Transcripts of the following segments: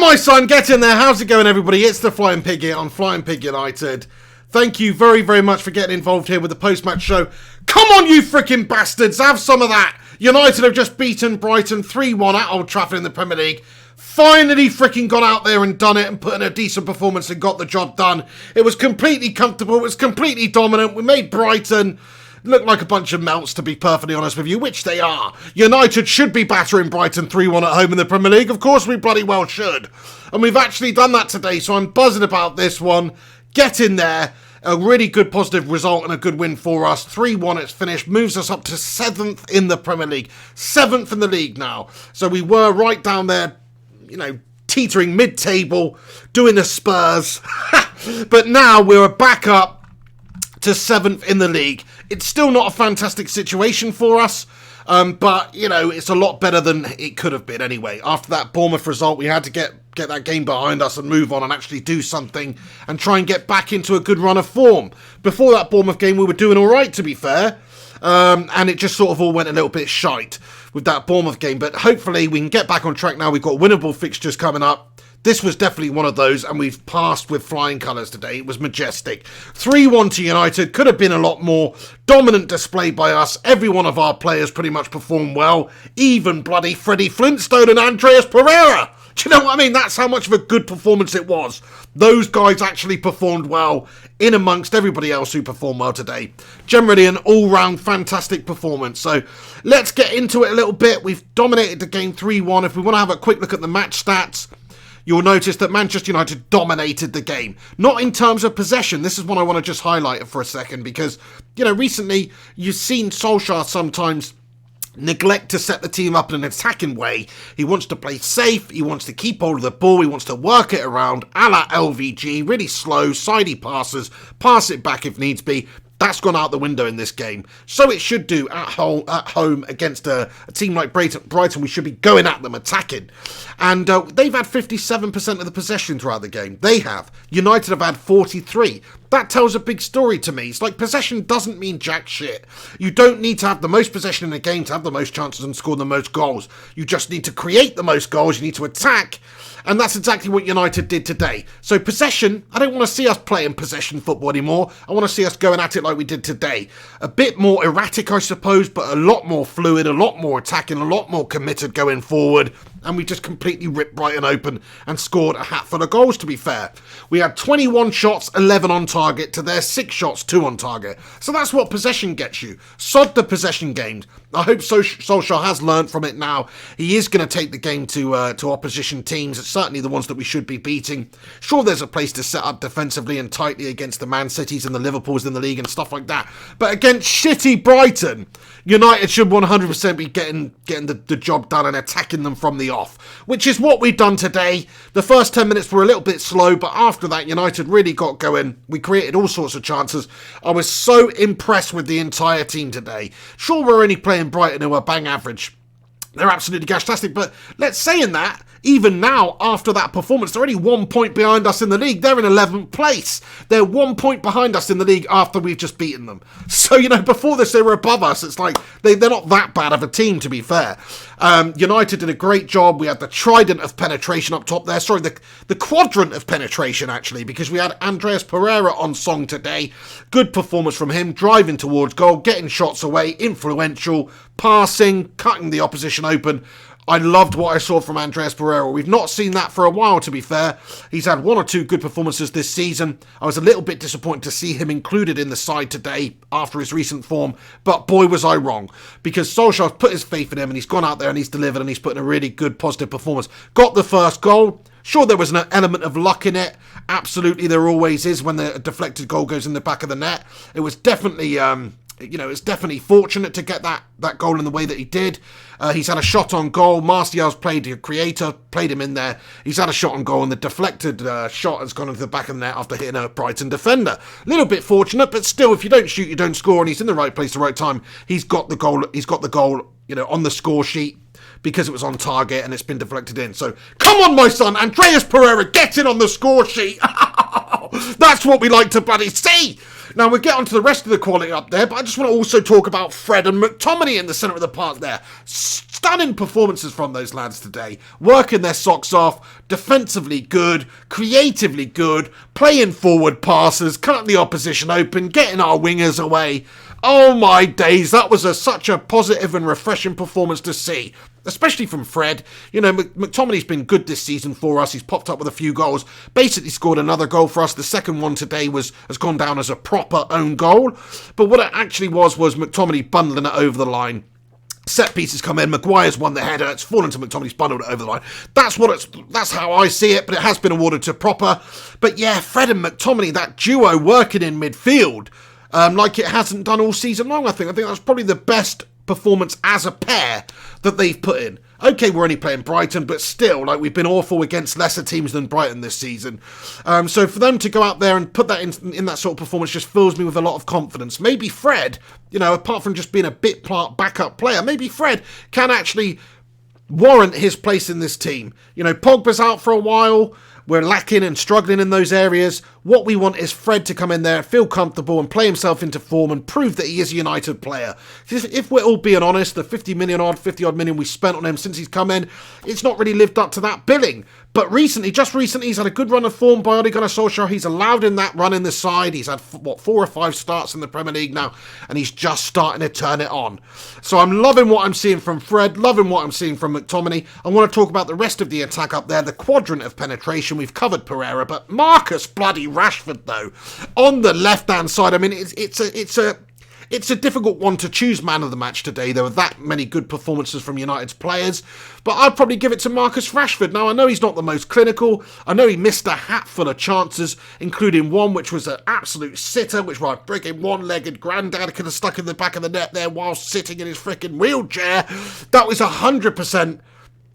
my son, get in there. How's it going, everybody? It's the Flying Pig here on Flying Pig United. Thank you very, very much for getting involved here with the post-match show. Come on, you freaking bastards. Have some of that. United have just beaten Brighton 3-1 at Old Trafford in the Premier League. Finally freaking got out there and done it and put in a decent performance and got the job done. It was completely comfortable. It was completely dominant. We made Brighton look like a bunch of melts, to be perfectly honest with you, which they are. United should be battering Brighton 3-1 at home in the Premier League. Of course we bloody well should. And we've actually done that today, so I'm buzzing about this one. Get in there. A really good positive result and a good win for us. 3-1, it's finished. Moves us up to 7th in the Premier League. 7th in the league now. So we were right down there, you know, teetering mid-table, doing the Spurs. But now we're back up to 7th in the league. It's still not a fantastic situation for us, but, you know, it's a lot better than it could have been anyway. After that Bournemouth result, we had to get that game behind us and move on and actually do something and try and get back into a good run of form. Before that Bournemouth game, we were doing all right, to be fair, and it just sort of all went a little bit shite with that Bournemouth game, but hopefully we can get back on track now. We've got winnable fixtures coming up. This was definitely one of those, and we've passed with flying colours today. It was majestic. 3-1 to United. Could have been a lot more. Dominant display by us. Every one of our players pretty much performed well. Even bloody Freddie Flintstone and Andreas Pereira. Do you know what I mean? That's how much of a good performance it was. Those guys actually performed well in amongst everybody else who performed well today. Generally an all-round fantastic performance. So let's get into it a little bit. We've dominated the game 3-1. If we want to have a quick look at the match stats, you'll notice that Manchester United dominated the game. Not in terms of possession. This is what I want to just highlight for a second because, you know, recently you've seen Solskjaer sometimes neglect to set the team up in an attacking way. He wants to play safe. He wants to keep hold of the ball. He wants to work it around a la LVG. Really slow, sidey passes. Pass it back if needs be. That's gone out the window in this game. So it should do at home against a team like Brighton. We should be going at them, attacking. And they've had 57% of the possession throughout the game. They have. United have had 43. That tells a big story to me. It's like possession doesn't mean jack shit. You don't need to have the most possession in a game to have the most chances and score the most goals. You just need to create the most goals. You need to attack. And that's exactly what United did today. So possession, I don't want to see us playing possession football anymore. I want to see us going at it like we did today. A bit more erratic, I suppose, but a lot more fluid, a lot more attacking, a lot more committed going forward. And we just completely ripped Brighton open and scored a hatful of goals, to be fair. We had 21 shots, 11 on target, to their 6 shots, 2 on target. So that's what possession gets you. Sod the possession games. I hope Solskjaer has learned from it now. He is going to take the game to opposition teams. It's certainly the ones that we should be beating. Sure, there's a place to set up defensively and tightly against the Man Cities and the Liverpools in the league and stuff like that. But against shitty Brighton, United should 100% be getting the job done and attacking them from the off, which is what we've done today. The first 10 minutes were a little bit slow, but after that, United really got going. We created all sorts of chances. I was so impressed with the entire team today. Sure, we're only playing Brighton, who are bang average. They're absolutely gastastic, but let's say in that, even now, after that performance, they're only 1 point behind us in the league. They're in 11th place. They're 1 point behind us in the league after we've just beaten them. So, you know, before this, they were above us. It's like, they're not that bad of a team, to be fair. United did a great job. We had the trident of penetration up top there. Sorry, the quadrant of penetration, actually, because we had Andreas Pereira on song today. Good performance from him, driving towards goal, getting shots away, influential, passing, cutting the opposition open. I loved what I saw from Andreas Pereira. We've not seen that for a while, to be fair. He's had 1 or 2 good performances this season. I was a little bit disappointed to see him included in the side today after his recent form, but boy was I wrong, because Solskjaer's put his faith in him and he's gone out there and he's delivered and he's put in a really good positive performance. Got the first goal. Sure, there was an element of luck in it. Absolutely, there always is when the deflected goal goes in the back of the net. It was definitely it's definitely fortunate to get that goal in the way that he did. He's had a shot on goal. Martial's played the creator, played him in there. He's had a shot on goal, and the deflected shot has gone into the back of the net after hitting a Brighton defender. A little bit fortunate, but still, if you don't shoot, you don't score, and he's in the right place at the right time. He's got the goal. He's got the goal, on the score sheet because it was on target and it's been deflected in. So, come on, my son, Andreas Pereira, get in on the score sheet. That's what we like to bloody see. Now, we'll get on to the rest of the quality up there, but I just want to also talk about Fred and McTominay in the centre of the park there. stunning performances from those lads today. Working their socks off, defensively good, creatively good, playing forward passes, cutting the opposition open, getting our wingers away. Oh my days, that was such a positive and refreshing performance to see. Especially from Fred. You know, McTominay's been good this season for us. He's popped up with a few goals. Basically scored another goal for us. The second one today has gone down as a proper own goal. But what it actually was McTominay bundling it over the line. Set pieces come in. Maguire's won the header. It's fallen to McTominay's bundled it over the line. That's how I see it. But it has been awarded to proper. But yeah, Fred and McTominay, that duo working in midfield, like it hasn't done all season long. I think that's probably the best performance as a pair that they've put in. Okay, we're only playing Brighton, but still, like, we've been awful against lesser teams than Brighton this season. So for them to go out there and put that in that sort of performance just fills me with a lot of confidence. Maybe Fred, you know, apart from just being a bit part backup player, maybe Fred can actually warrant his place in this team. You know, Pogba's out for a while. We're lacking and struggling in those areas. What we want is Fred to come in there, feel comfortable and play himself into form and prove that he is a United player. If we're all being honest, the 50 odd million we spent on him since he's come in, it's not really lived up to that billing. But just recently, he's had a good run of form by Ole Gunnar Solskjaer. He's allowed in that run in the side. He's had, 4 or 5 starts in the Premier League now, and he's just starting to turn it on. So I'm loving what I'm seeing from Fred, loving what I'm seeing from McTominay. I want to talk about the rest of the attack up there, the quadrant of penetration. We've covered Pereira, but Marcus bloody Rashford, though, on the left-hand side, I mean, it's a difficult one to choose man of the match today. There were that many good performances from United's players, but I'd probably give it to Marcus Rashford. Now, I know he's not the most clinical. I know he missed a hatful of chances, including one which was an absolute sitter, which my freaking one-legged granddad could have stuck in the back of the net there while sitting in his freaking wheelchair. That was 100%...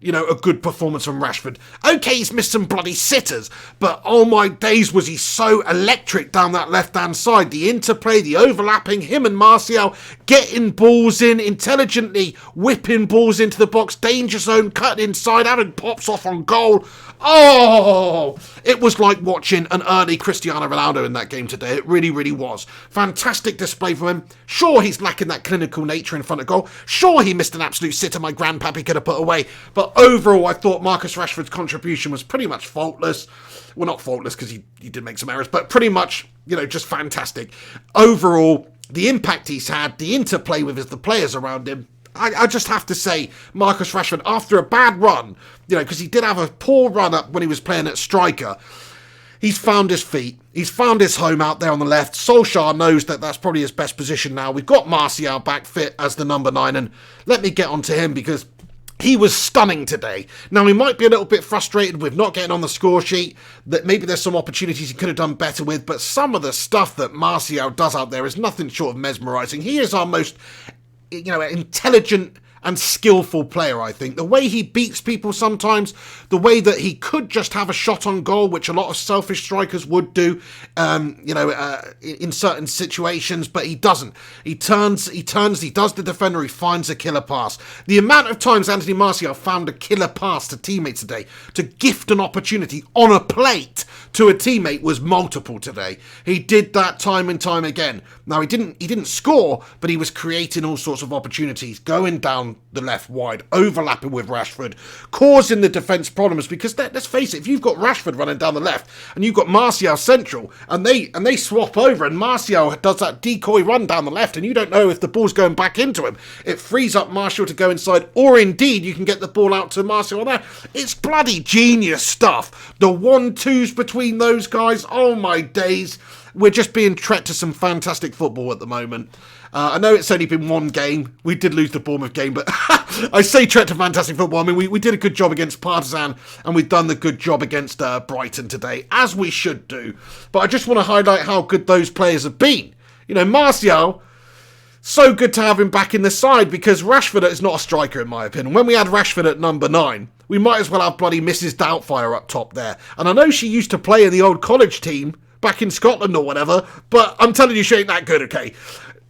you know, a good performance from Rashford. Okay, he's missed some bloody sitters, but oh my days, was he so electric down that left-hand side. The interplay, the overlapping, him and Martial getting balls in, intelligently whipping balls into the box, danger zone, cutting inside, having pops off on goal. Oh, it was like watching an early Cristiano Ronaldo in that game today. It really, really was. Fantastic display from him. Sure, he's lacking that clinical nature in front of goal. Sure, he missed an absolute sitter my grandpappy could have put away. But overall, I thought Marcus Rashford's contribution was pretty much faultless. Well, not faultless, because he did make some errors, but pretty much, you know, just fantastic. Overall, the impact he's had, the interplay with the players around him, I just have to say, Marcus Rashford, after a bad run, you know, because he did have a poor run up when he was playing at striker, he's found his feet. He's found his home out there on the left. Solskjaer knows that that's probably his best position now. We've got Martial back fit as the number 9, and let me get on to him because he was stunning today. Now, he might be a little bit frustrated with not getting on the score sheet, that maybe there's some opportunities he could have done better with, but some of the stuff that Martial does out there is nothing short of mesmerising. He is our most, you know, intelligent and skillful player, I think. The way he beats people sometimes, the way that he could just have a shot on goal, which a lot of selfish strikers would do, in certain situations, but he doesn't. He turns, he does the defender, he finds a killer pass. The amount of times Anthony Martial found a killer pass to teammates today, to gift an opportunity on a plate to a teammate, was multiple today. He did that time and time again. Now, he didn't score, but he was creating all sorts of opportunities, going down the left wide, overlapping with Rashford, causing the defence problems, because let's face it, if you've got Rashford running down the left and you've got Martial central and they swap over and Martial does that decoy run down the left and you don't know if the ball's going back into him, it frees up Martial to go inside, or indeed you can get the ball out to Martial on there. It's bloody genius stuff. The 1-2s between those guys, oh my days. We're just being treated to some fantastic football at the moment. I know it's only been one game. We did lose the Bournemouth game, but I say treated to fantastic football. I mean, we did a good job against Partizan, and we've done the good job against Brighton today, as we should do. But I just want to highlight how good those players have been. You know, Martial, so good to have him back in the side, because Rashford is not a striker, in my opinion. When we had Rashford at number 9, we might as well have bloody Mrs. Doubtfire up top there. And I know she used to play in the old college team back in Scotland or whatever, but I'm telling you, she ain't that good, okay?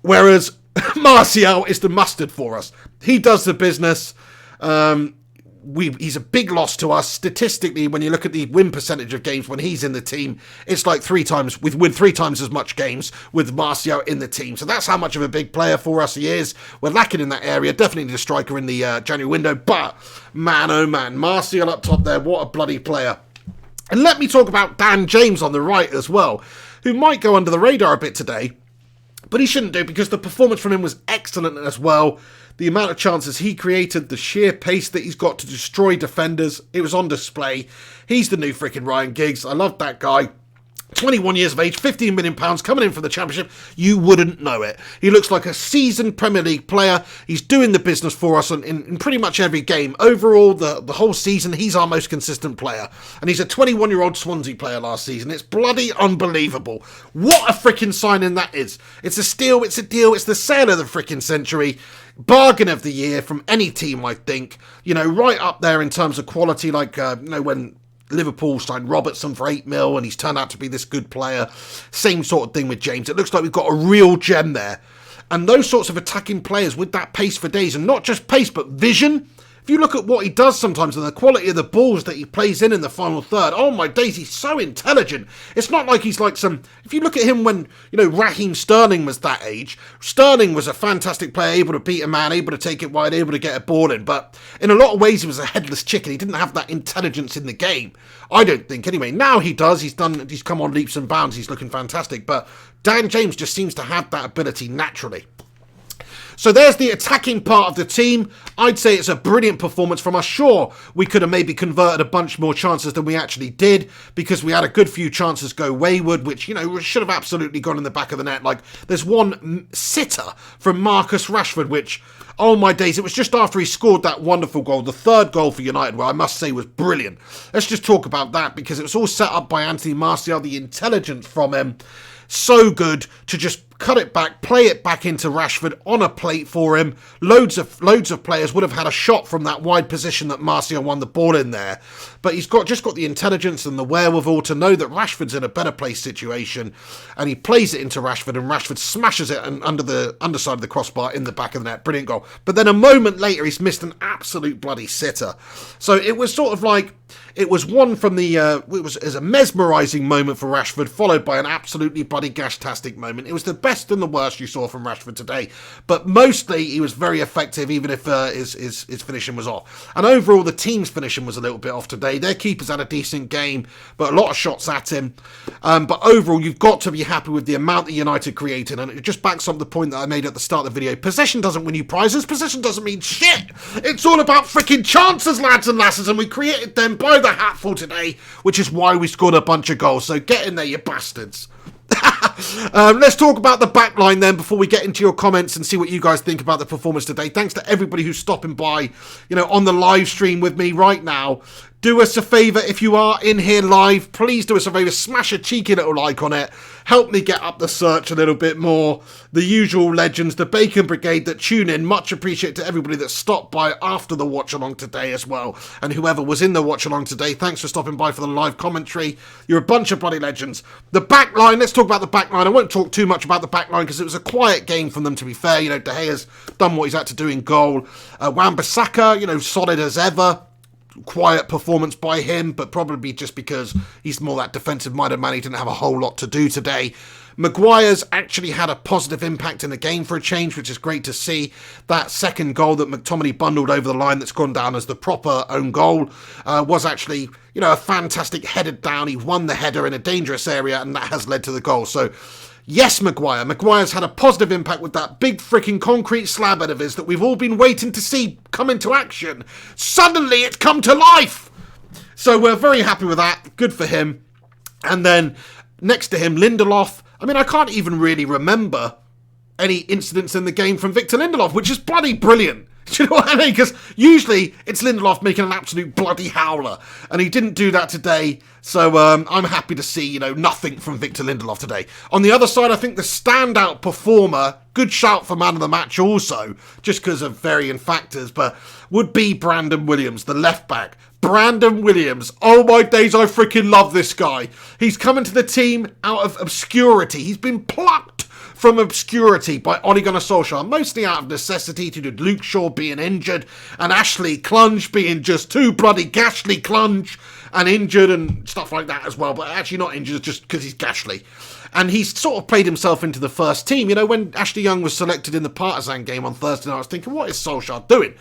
Whereas Martial is the mustard for us. He does the business. he's a big loss to us. Statistically, when you look at the win percentage of games when he's in the team, it's like three times as much games with Martial in the team. So that's how much of a big player for us he is. We're lacking in that area. Definitely need a striker in the January window. But, man, oh man, Martial up top there, what a bloody player. And let me talk about Dan James on the right as well, who might go under the radar a bit today. But he shouldn't do, because the performance from him was excellent as well. The amount of chances he created, the sheer pace that he's got to destroy defenders, it was on display. He's the new freaking Ryan Giggs. I love that guy. 21 years of age, £15 million coming in from the Championship. You wouldn't know it. He looks like a seasoned Premier League player. He's doing the business for us in pretty much every game. Overall, the whole season, he's our most consistent player. And he's a 21-year-old Swansea player last season. It's bloody unbelievable. What a freaking signing that is. It's a steal, it's a deal, it's the sale of the freaking century. Bargain of the year from any team, I think. You know, right up there in terms of quality, like, when Liverpool signed Robertson for 8 mil and he's turned out to be this good player. Same sort of thing with James. It looks like we've got a real gem there. And those sorts of attacking players with that pace for days, and not just pace, but vision. If you look at what he does sometimes and the quality of the balls that he plays in the final third, oh my days, he's so intelligent. It's not like he's like some... If you look at him when, Raheem Sterling was that age, Sterling was a fantastic player, able to beat a man, able to take it wide, able to get a ball in. But in a lot of ways, he was a headless chicken. He didn't have that intelligence in the game. I don't think, anyway. Now he does. He's come on leaps and bounds. He's looking fantastic. But Dan James just seems to have that ability naturally. So there's the attacking part of the team. I'd say it's a brilliant performance from us. Sure, we could have maybe converted a bunch more chances than we actually did, because we had a good few chances go wayward, which, should have absolutely gone in the back of the net. Like, there's one sitter from Marcus Rashford, which, oh my days, it was just after he scored that wonderful goal, the third goal for United, where I must say was brilliant. Let's just talk about that, because it was all set up by Anthony Martial, the intelligence from him. So good to just cut it back, play it back into Rashford on a plate for him. Loads of players would have had a shot from that wide position that Martial won the ball in there. But he's just got the intelligence and the wherewithal to know that Rashford's in a better place situation, and he plays it into Rashford, and Rashford smashes it under the underside of the crossbar in the back of the net. Brilliant goal. But then a moment later, he's missed an absolute bloody sitter. So it was sort of like... It was one from the... it was a mesmerising moment for Rashford, followed by an absolutely bloody gash-tastic moment. It was the best and the worst you saw from Rashford today. But mostly, he was very effective, even if his finishing was off. And overall, the team's finishing was a little bit off today. Their keepers had a decent game, but a lot of shots at him. But overall, you've got to be happy with the amount that United created. And it just backs up the point that I made at the start of the video. Possession doesn't win you prizes. Possession doesn't mean shit. It's all about freaking chances, lads and lasses. And we created them by the hatful today, which is why we scored a bunch of goals. So get in there, you bastards. Let's talk about the back line then before we get into your comments and see what you guys think about the performance today. Thanks to everybody who's stopping by, on the live stream with me right now. Do us a favour, if you are in here live, please do us a favour, smash a cheeky little like on it. Help me get up the search a little bit more. The usual legends, the Bacon Brigade that tune in. Much appreciated to everybody that stopped by after the watch along today as well. And whoever was in the watch along today, thanks for stopping by for the live commentary. You're a bunch of bloody legends. The back line, let's talk about the back line. I won't talk too much about the back line because it was a quiet game from them, to be fair. De Gea's done what he's had to do in goal. Wan-Bissaka, solid as ever. Quiet performance by him, but probably just because he's more that defensive-minded man. He didn't have a whole lot to do today. Maguire's actually had a positive impact in the game for a change, which is great to see. That second goal that McTominay bundled over the line that's gone down as the proper own goal was actually, a fantastic headed down. He won the header in a dangerous area, and that has led to the goal. So, yes, Maguire. Maguire's had a positive impact with that big freaking concrete slab head of his that we've all been waiting to see come into action. Suddenly, it's come to life! So we're very happy with that. Good for him. And then, next to him, Lindelof. I can't even really remember any incidents in the game from Victor Lindelof, which is bloody brilliant. Do you know what I mean? Because usually it's Lindelof making an absolute bloody howler, and he didn't do that today. So I'm happy to see, nothing from Victor Lindelof today. On the other side, I think the standout performer, good shout for man of the match also, just because of varying factors, but would be Brandon Williams, the left back. Brandon Williams. Oh my days, I freaking love this guy. He's come into the team out of obscurity. He's been plucked from obscurity by Ole Gunnar Solskjaer, mostly out of necessity due to Luke Shaw being injured and Ashley Clunge being just too bloody gashly Clunge and injured and stuff like that as well, but actually not injured just because he's gashly. And he's sort of played himself into the first team. You know, when Ashley Young was selected in the Partizan game on Thursday night, I was thinking, what is Solskjaer doing?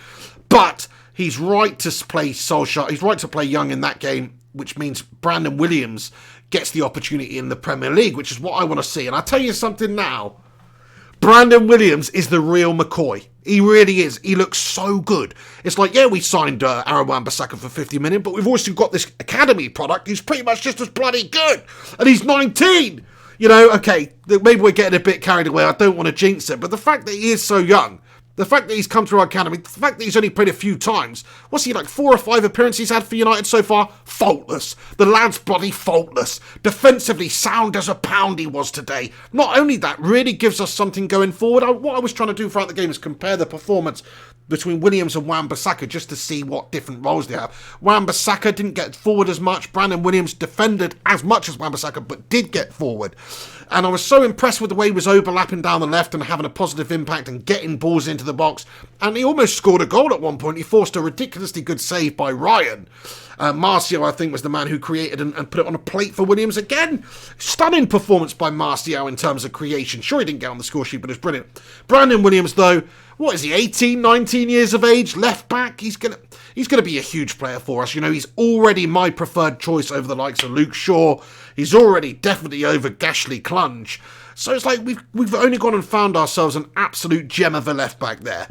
But he's right to play Solskjaer. He's right to play Young in that game, which means Brandon Williams gets the opportunity in the Premier League, which is what I want to see. And I'll tell you something now. Brandon Williams is the real McCoy. He really is. He looks so good. It's like, yeah, we signed Aaron Wan-Bissaka for 50 million, but we've also got this academy product who's pretty much just as bloody good. And he's 19. You know, okay, maybe we're getting a bit carried away. I don't want to jinx it. But the fact that he is so young, the fact that he's come through our academy, the fact that he's only played a few times, what's he, like 4 or 5 appearances he's had for United so far? Faultless. The lad's bloody faultless. Defensively sound as a pound he was today. Not only that, really gives us something going forward. What I was trying to do throughout the game is compare the performance between Williams and Wan-Bissaka just to see what different roles they have. Wan-Bissaka didn't get forward as much. Brandon Williams defended as much as Wan-Bissaka, but did get forward. And I was so impressed with the way he was overlapping down the left and having a positive impact and getting balls into the box. And he almost scored a goal at one point. He forced a ridiculously good save by Ryan. Martial, I think, was the man who created and put it on a plate for Williams again. Stunning performance by Martial in terms of creation. Sure, he didn't get on the score sheet, but it's brilliant. Brandon Williams, though, what is he, 18, 19 years of age, left back? He's gonna be a huge player for us. You know, he's already my preferred choice over the likes of Luke Shaw. He's already definitely over Gashly Clunge. So it's like we've only gone and found ourselves an absolute gem of a left back there.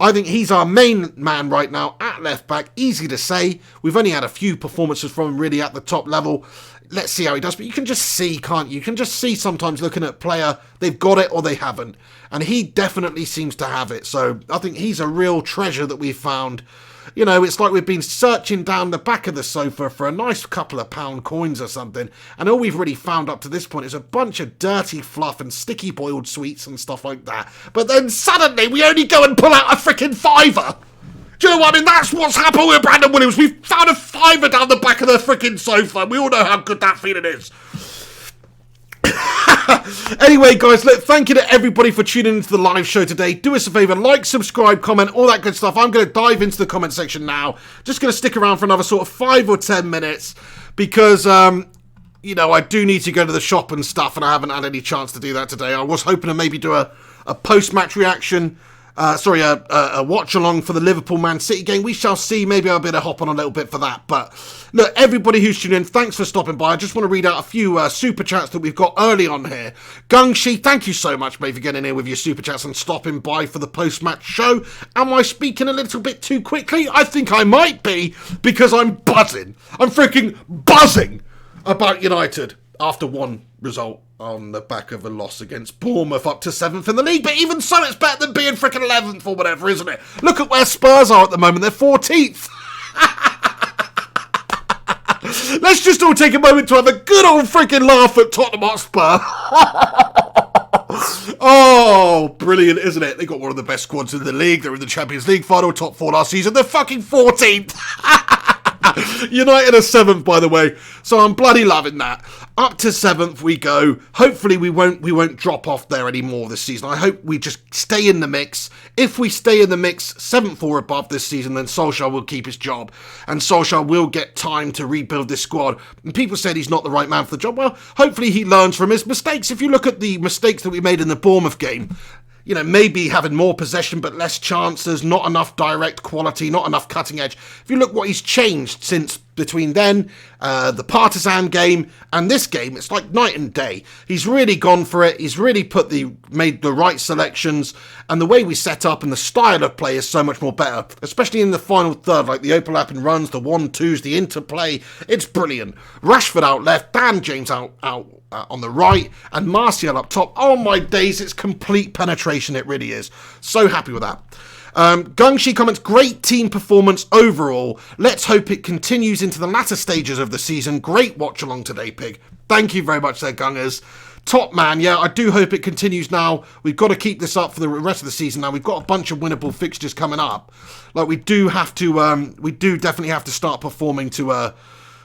I think he's our main man right now at left back. Easy to say. We've only had a few performances from him really at the top level. Let's see how he does. But you can just see, can't you? You can just see sometimes looking at a player, they've got it or they haven't. And he definitely seems to have it. So I think he's a real treasure that we've found. You know, it's like we've been searching down the back of the sofa for a nice couple of pound coins or something, and all we've really found up to this point is a bunch of dirty fluff and sticky boiled sweets and stuff like that. But then suddenly we only go and pull out a freaking fiver. Do you know what I mean? That's what's happened with Brandon Williams. We've found a fiver down the back of the freaking sofa. We all know how good that feeling is. Anyway, guys, look, thank you to everybody for tuning into the live show today. Do us a favour, like, subscribe, comment, all that good stuff. I'm going to dive into the comment section now. Just going to stick around for another sort of 5 or 10 minutes because, you know, I do need to go to the shop and stuff, and I haven't had any chance to do that today. I was hoping to maybe do a post-match reaction. A watch-along for the Liverpool-Man City game. We shall see. Maybe I'll be able to hop on a little bit for that. But, look, everybody who's tuned in, thanks for stopping by. I just want to read out a few super chats that we've got early on here. Gungshi, thank you so much, mate, for getting in with your super chats and stopping by for the post-match show. Am I speaking a little bit too quickly? I think I might be, because I'm buzzing. I'm freaking buzzing about United after one result on the back of a loss against Bournemouth up to 7th in the league. But even so, it's better than being freaking 11th or whatever, isn't it? Look at where Spurs are at the moment. They're 14th. Let's just all take a moment to have a good old freaking laugh at Tottenham Hotspur. Oh, brilliant, isn't it? They got one of the best squads in the league. They're in the Champions League final, top 4 last season. They're fucking 14th. United are 7th, by the way, so I'm bloody loving that. Up to 7th we go. Hopefully we won't drop off there anymore this season. I hope we just stay in the mix. If we stay in the mix 7th or above this season, then Solskjaer will keep his job, and Solskjaer will get time to rebuild this squad. And people said he's not the right man for the job. Well, hopefully he learns from his mistakes. If you look at the mistakes that we made in the Bournemouth game, you know, maybe having more possession but less chances, not enough direct quality, not enough cutting edge. If you look what he's changed since between then, the Partizan game and this game, it's like night and day. He's really gone for it. He's really made the right selections, and the way we set up and the style of play is so much more better, especially in the final third, like the overlapping runs, the 1-2s, the interplay. It's brilliant. Rashford out left, Dan James out on the right, and Martial up top. Oh my days, it's complete penetration. It really is. So happy with that. Gungshi comments, great team performance overall. Let's hope it continues into the latter stages of the season. Great watch along today, Pig. Thank you very much there, Gungers. Top man, yeah, I do hope it continues now. We've got to keep this up for the rest of the season now. We've got a bunch of winnable fixtures coming up. Like, we do definitely have to start performing to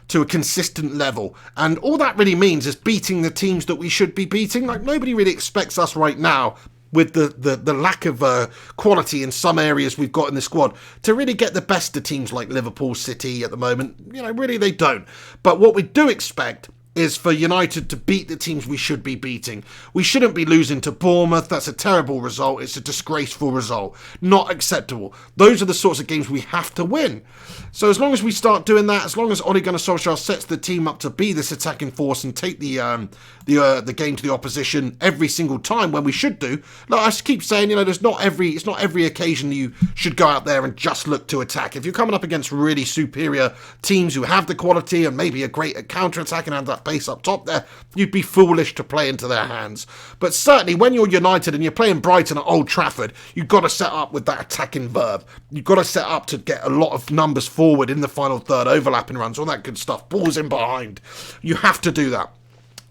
to a consistent level. And all that really means is beating the teams that we should be beating. Like, nobody really expects us right now, with the lack of quality in some areas we've got in the squad, to really get the best of teams like Liverpool, City at the moment. You know, really they don't. But what we do expect is for United to beat the teams we should be beating. We shouldn't be losing to Bournemouth. That's a terrible result. It's a disgraceful result. Not acceptable. Those are the sorts of games we have to win. So as long as we start doing that, as long as Ole Gunnar Solskjaer sets the team up to be this attacking force and take the game to the opposition every single time when we should do. Like I keep saying, you know, it's not every occasion you should go out there and just look to attack. If you're coming up against really superior teams who have the quality and maybe a great counter-attack and have that base up top there, you'd be foolish to play into their hands. But certainly when you're United and you're playing Brighton at Old Trafford, you've got to set up with that attacking verb. You've got to set up to get a lot of numbers forward in the final third, overlapping runs, all that good stuff, balls in behind. You have to do that.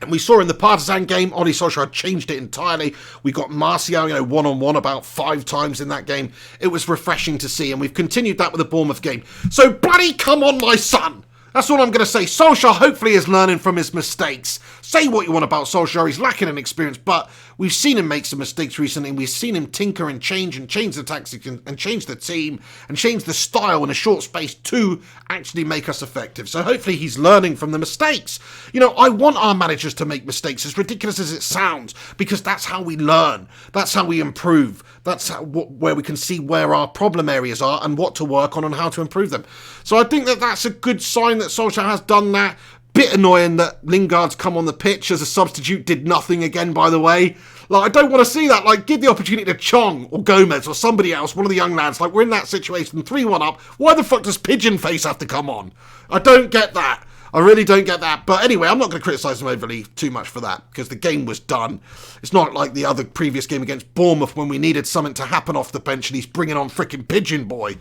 And we saw in the Partizan game, Ole Solskjaer changed it entirely. We got Martial, you know, one-on-one about 5 times in that game. It was refreshing to see, and we've continued that with the Bournemouth game. So bloody come on, my son! That's all I'm going to say. Solskjaer hopefully is learning from his mistakes. Say what you want about Solskjaer, he's lacking in experience, but we've seen him make some mistakes recently, and we've seen him tinker and change the tactics and change the team and change the style in a short space to actually make us effective. So hopefully he's learning from the mistakes. You know, I want our managers to make mistakes, as ridiculous as it sounds, because that's how we learn. That's how we improve. That's where we can see where our problem areas are and what to work on and how to improve them. So I think that that's a good sign that Solskjaer has done that. Bit annoying that Lingard's come on the pitch as a substitute, did nothing again, by the way. Like, I don't want to see that. Like, give the opportunity to Chong or Gomez or somebody else, one of the young lads. Like, we're in that situation, 3-1 up. Why the fuck does Pigeon Face have to come on? I don't get that. I really don't get that. But anyway, I'm not going to criticise him overly too much for that, because the game was done. It's not like the other previous game against Bournemouth when we needed something to happen off the bench and he's bringing on freaking Pigeon Boy.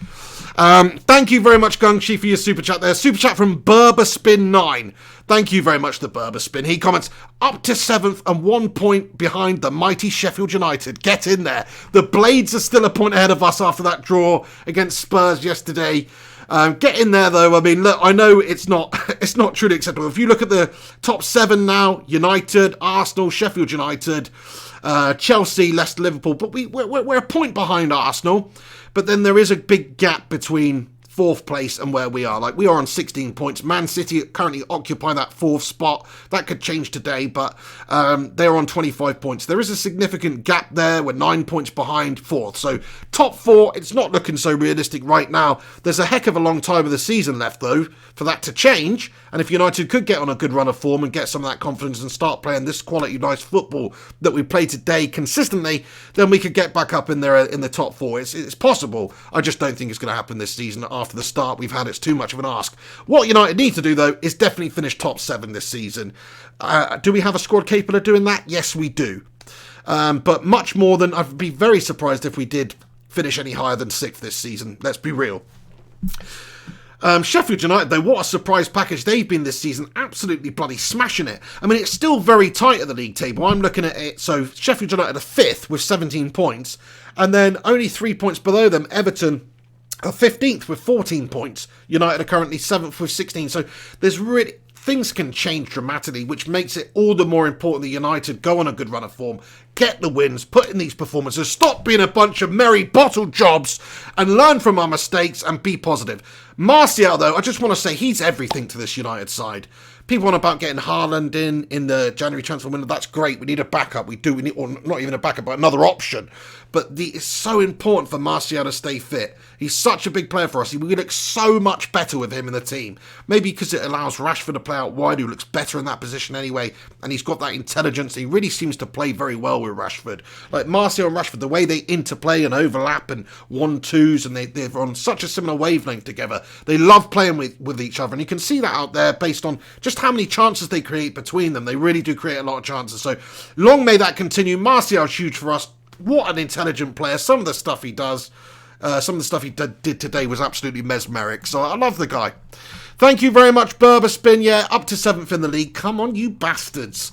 Thank you very much, Gungshi, for your super chat there. Super chat from Berberspin9. Thank you very much, the Berberspin. He comments, up to 7th and 1 point behind the mighty Sheffield United. Get in there. The Blades are still a point ahead of us after that draw against Spurs yesterday. Get in there, though. I mean, look, I know it's not truly acceptable. If you look at the top 7 now, United, Arsenal, Sheffield United, Chelsea, Leicester, Liverpool, but we're a point behind Arsenal. But then there is a big gap between 4th place and where we are. Like, we are on 16 points. Man City currently occupy that 4th spot. That could change today, but they're on 25 points. There is a significant gap there. We're 9 points behind 4th. So top 4, it's not looking so realistic right now. There's a heck of a long time of the season left, though, for that to change. And if United could get on a good run of form and get some of that confidence and start playing this quality, nice football that we play today consistently, then we could get back up in there in the top 4. It's possible. I just don't think it's going to happen this season. After the start we've had, it's too much of an ask. What United need to do, though, is definitely finish top 7 this season. Do we have a squad capable of doing that? Yes, we do. But much more than... I'd be very surprised if we did finish any higher than 6th this season. Let's be real. Sheffield United, though, what a surprise package they've been this season. Absolutely bloody smashing it. I mean, it's still very tight at the league table. I'm looking at it. So Sheffield United are 5th with 17 points. And then only 3 points below them, Everton are 15th with 14 points. United are currently 7th with 16. So there's really... things can change dramatically, which makes it all the more important that United go on a good run of form, get the wins, put in these performances, stop being a bunch of merry bottle jobs, and learn from our mistakes and be positive. Martial, though, I just want to say he's everything to this United side. People on about getting Haaland in the January transfer window. That's great. We need a backup. We need, or not even a backup, but another option. But it's so important for Martial to stay fit. He's such a big player for us. We look so much better with him in the team. Maybe because it allows Rashford to play out wide, who looks better in that position anyway. And he's got that intelligence. He really seems to play very well with Rashford. Like Martial and Rashford, the way they interplay and overlap and 1-2s, and they're on such a similar wavelength together. They love playing with each other. And you can see that out there based on just how many chances they create between them. They really do create a lot of chances. So long may that continue. Martial's huge for us. What an intelligent player. Some of the stuff he does, Some of the stuff he did today was absolutely mesmeric. So I love the guy. Thank you very much, Berberspin. Yeah, up to 7th in the league. Come on, you bastards.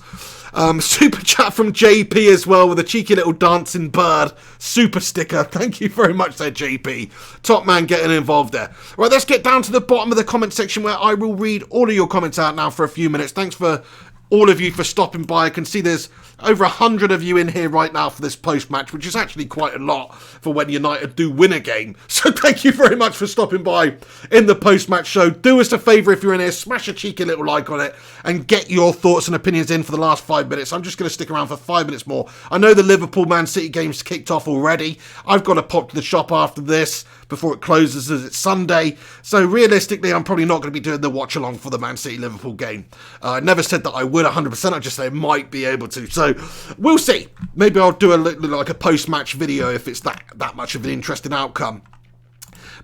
Super chat from JP as well with a cheeky little dancing bird super sticker. Thank you very much there, JP. Top man getting involved there. Right, let's get down to the bottom of the comment section where I will read all of your comments out now for a few minutes. Thanks for all of you for stopping by. I can see there's over 100 of you in here right now for this post-match, which is actually quite a lot for when United do win a game. So thank you very much for stopping by in the post-match show. Do us a favour if you're in here, smash a cheeky little like on it and get your thoughts and opinions in for the last 5 minutes. I'm just going to stick around for 5 minutes more. I know the Liverpool-Man City game's kicked off already. I've got to pop to the shop after this before it closes as it's Sunday. So realistically, I'm probably not going to be doing the watch-along for the Man City-Liverpool game. I never said that I would 100%. I just say I might be able to. So we'll see. Maybe I'll do like a post-match video if it's that much of an interesting outcome.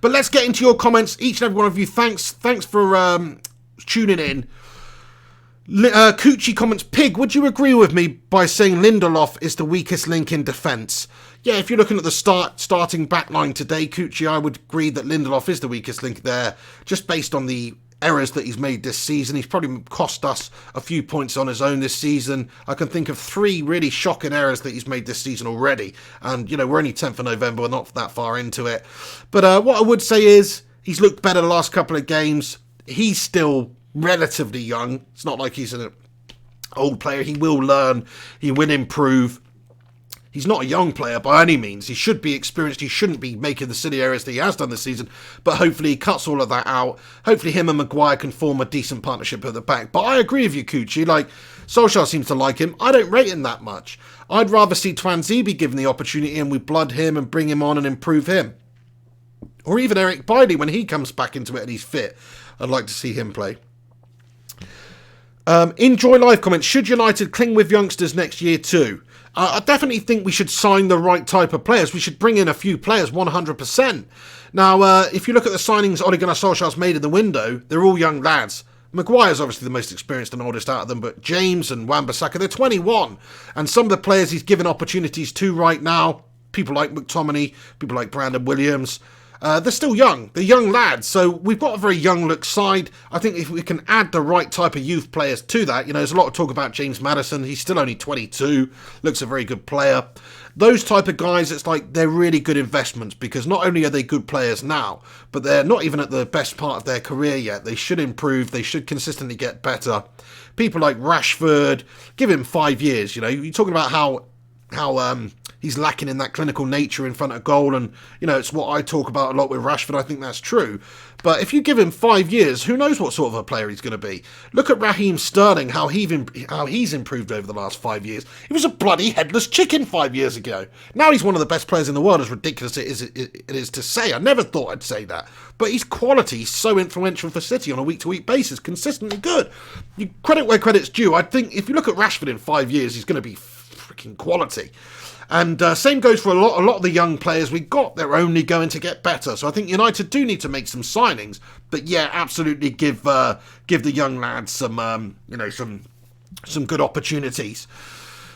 But let's get into your comments. Each and every one of you, thanks for tuning in. Coochie comments, Pig, would you agree with me by saying Lindelof is the weakest link in defence? Yeah, if you're looking at the starting backline today, Coochie, I would agree that Lindelof is the weakest link there, just based on the errors that he's made this season. He's probably cost us a few points on his own this season. I can think of 3 really shocking errors that he's made this season already. And, you know, we're only 10th of November, we're not that far into it. But what I would say is he's looked better the last couple of games. He's still relatively young. It's not like he's an old player. He will learn. He will improve. He's not a young player by any means. He should be experienced. He shouldn't be making the silly errors that he has done this season. But hopefully he cuts all of that out. Hopefully him and Maguire can form a decent partnership at the back. But I agree with you, Coochie. Like, Solskjaer seems to like him. I don't rate him that much. I'd rather see Twanzebe be given the opportunity and we blood him and bring him on and improve him. Or even Eric Bailly when he comes back into it and he's fit. I'd like to see him play. Enjoy live comments. Should United cling with youngsters next year too? I definitely think we should sign the right type of players. We should bring in a few players, 100%. Now, if you look at the signings Ole Gunnar Solskjaer's made in the window, they're all young lads. Maguire's obviously the most experienced and oldest out of them, but James and Wan-Bissaka, they're 21. And some of the players he's given opportunities to right now, people like McTominay, people like Brandon Williams, they're still young. They're young lads. So we've got a very young look side. I think if we can add the right type of youth players to that, you know, there's a lot of talk about James Maddison. He's still only 22. Looks a very good player. Those type of guys, it's like they're really good investments because not only are they good players now, but they're not even at the best part of their career yet. They should improve. They should consistently get better. People like Rashford, give him 5 years. You know, you're talking about how he's lacking in that clinical nature in front of goal, and you know it's what I talk about a lot with Rashford. I think that's true, but if you give him 5 years, who knows what sort of a player he's going to be? Look at Raheem Sterling, how he's improved over the last 5 years. He was a bloody headless chicken 5 years ago. Now he's one of the best players in the world. As ridiculous it is to say, I never thought I'd say that, but his quality is so influential for City on a week-to-week basis, consistently good. You credit where credit's due. I think if you look at Rashford in 5 years, he's going to be freaking quality. And same goes for a lot of the young players we got. They're only going to get better. So I think United do need to make some signings. But yeah, absolutely give the young lads some good opportunities.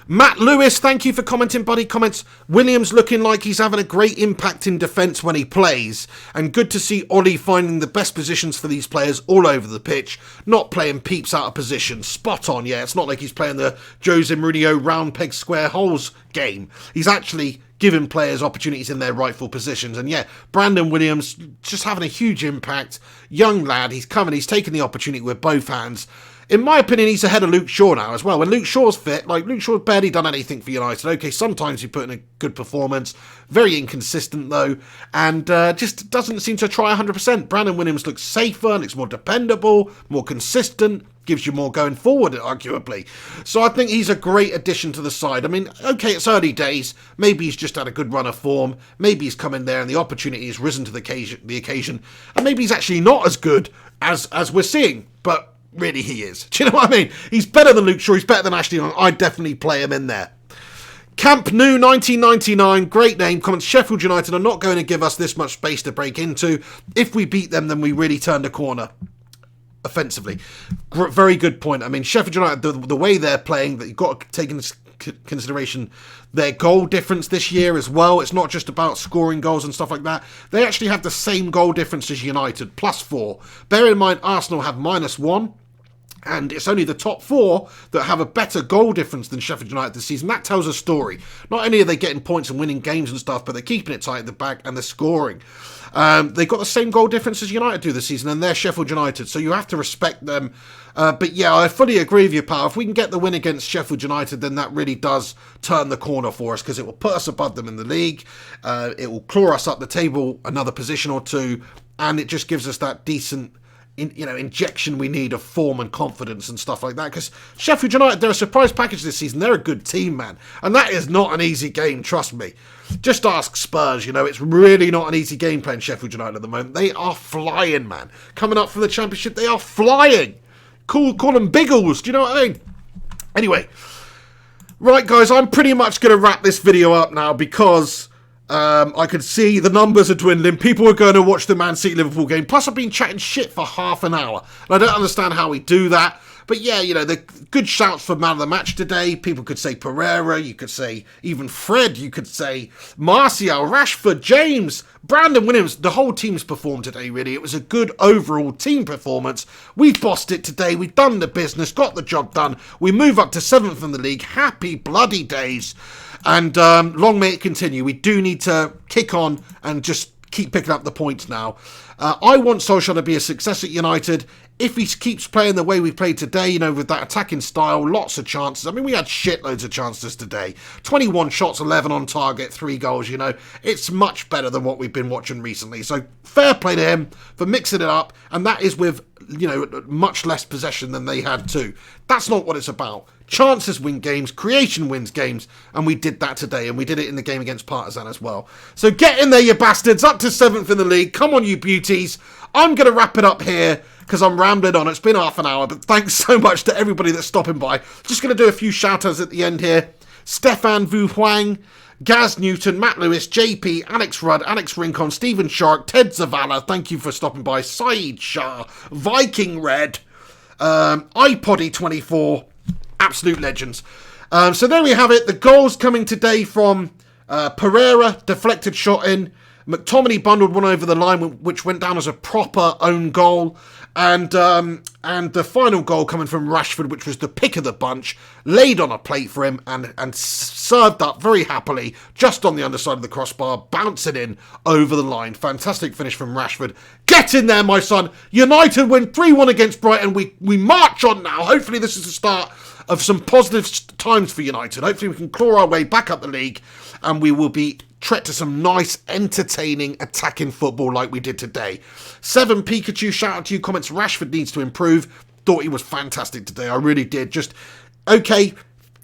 Matt Lewis, thank you for commenting, buddy. Comments, Williams looking like he's having a great impact in defence when he plays. And good to see Ollie finding the best positions for these players all over the pitch. Not playing peeps out of position. Spot on, yeah. It's not like he's playing the Jose Mourinho round peg square holes game. He's actually giving players opportunities in their rightful positions. And yeah, Brandon Williams just having a huge impact. Young lad, he's coming, he's taking the opportunity with both hands. In my opinion, he's ahead of Luke Shaw now as well. When Luke Shaw's fit, like Luke Shaw's barely done anything for United. Okay, sometimes he put in a good performance. Very inconsistent though. And just doesn't seem to try 100%. Brandon Williams looks safer, looks more dependable, more consistent. Gives you more going forward, arguably. So I think he's a great addition to the side. I mean, okay, it's early days. Maybe he's just had a good run of form. Maybe he's come in there and the opportunity has risen to the occasion. And maybe he's actually not as good as we're seeing. But really he is. Do you know what I mean? He's better than Luke Shaw. He's better than Ashley Young. I'd definitely play him in there. Camp New 1999, great name. Comments, Sheffield United are not going to give us this much space to break into. If we beat them, then we really turned a corner. Offensively. Very good point. I mean, Sheffield United, the way they're playing, that you've got to take into consideration their goal difference this year as well. It's not just about scoring goals and stuff like that. They actually have the same goal difference as United, +4. Bear in mind, Arsenal have -1. And it's only the top 4 that have a better goal difference than Sheffield United this season. That tells a story. Not only are they getting points and winning games and stuff, but they're keeping it tight at the back and they're scoring. They've got the same goal difference as United do this season, and they're Sheffield United, so you have to respect them. But yeah, I fully agree with you, pal. If we can get the win against Sheffield United, then that really does turn the corner for us, because it will put us above them in the league. It will claw us up the table another position or two, and it just gives us that decent injection we need of form and confidence and stuff like that, because Sheffield United, they're a surprise package this season. They're a good team, man, and that is not an easy game, trust me. Just ask Spurs, it's really not an easy game playing Sheffield United at the moment. They are flying, man. Coming up from the Championship, they are flying. Call them Biggles, do you know what I mean? Anyway, right guys, I'm pretty much going to wrap this video up now, because I could see the numbers are dwindling. People are going to watch the Man City Liverpool game. Plus, I've been chatting shit for half an hour. And I don't understand how we do that. But yeah, the good shouts for man of the match today. People could say Pereira. You could say even Fred. You could say Martial, Rashford, James, Brandon Williams. The whole team's performed today, really. It was a good overall team performance. We've bossed it today. We've done the business, got the job done. We move up to 7th in the league. Happy bloody days. And long may it continue. We do need to kick on and just keep picking up the points now. I want Solskjaer to be a success at United. If he keeps playing the way we played today, with that attacking style, lots of chances. I mean, we had shitloads of chances today. 21 shots, 11 on target, 3 goals, It's much better than what we've been watching recently. So fair play to him for mixing it up. And that is with, much less possession than they had too. That's not what it's about. Chances win games, creation wins games, and we did that today, and we did it in the game against Partizan as well. So get in there, you bastards, up to 7th in the league. Come on, you beauties. I'm going to wrap it up here, because I'm rambling on. It's been half an hour, but thanks so much to everybody that's stopping by. Just going to do a few shout-outs at the end here. Stefan Vu Huang, Gaz Newton, Matt Lewis, JP, Alex Rudd, Alex Rincon, Stephen Shark, Ted Zavala, thank you for stopping by. Saeed Shah, Viking Red, iPoddy24, absolute legends. So there we have it. The goals coming today from Pereira, deflected shot in. McTominay bundled one over the line, which went down as a proper own goal. And the final goal coming from Rashford, which was the pick of the bunch, laid on a plate for him and served up very happily, just on the underside of the crossbar, bouncing in over the line. Fantastic finish from Rashford. Get in there, my son. United win 3-1 against Brighton. We march on now. Hopefully this is the start of some positive times for United. Hopefully we can claw our way back up the league, and we will be treat to some nice, entertaining, attacking football like we did today. 7 Pikachu, shout out to you. Comments, Rashford needs to improve. Thought he was fantastic today. I really did. Just, okay,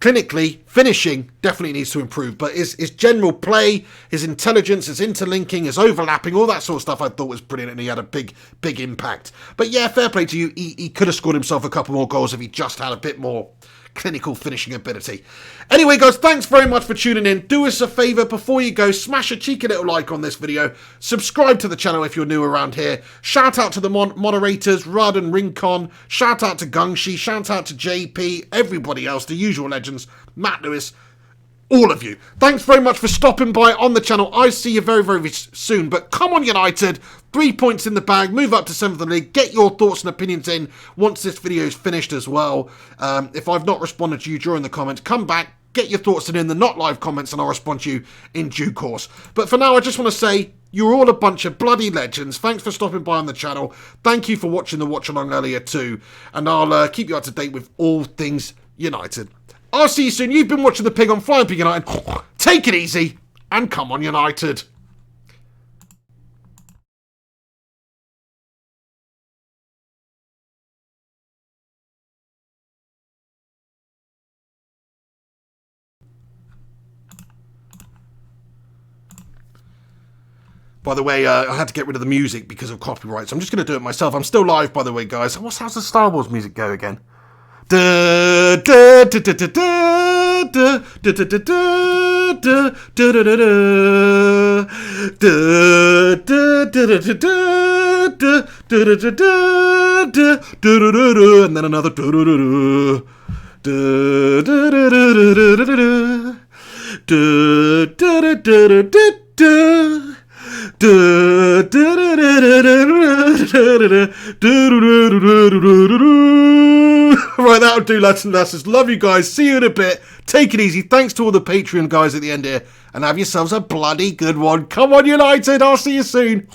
clinically, finishing definitely needs to improve. But his general play, his intelligence, his interlinking, his overlapping, all that sort of stuff I thought was brilliant, and he had a big impact. But yeah, fair play to you. He could have scored himself a couple more goals if he just had a bit more clinical finishing ability. Anyway guys, thanks very much for tuning in. Do us a favour before you go, smash a cheeky little like on this video, subscribe to the channel if you're new around here, shout out to the moderators, Rudd and Rincon, shout out to Gungshi, shout out to JP, everybody else, the usual legends, Matt Lewis, all of you. Thanks very much for stopping by on the channel. I see you very, very soon. But come on, United. 3 points in the bag. Move up to 7th in the league. Get your thoughts and opinions in once this video is finished as well. If I've not responded to you during the comments, come back. Get your thoughts in the not live comments, and I'll respond to you in due course. But for now, I just want to say you're all a bunch of bloody legends. Thanks for stopping by on the channel. Thank you for watching the watch along earlier too. And I'll keep you up to date with all things United. I'll see you soon. You've been watching The Pig on Flying Pig United. Take it easy and come on, United. By the way, I had to get rid of the music because of copyright, so I'm just going to do it myself. I'm still live, by the way, guys. How's the Star Wars music go again? How's and then another Right, that'll do, lads and lasses. Love you guys. See you in a bit. Take it easy. Thanks to all the Patreon guys at the end here. And have yourselves a bloody good one. Come on, United. I'll see you soon.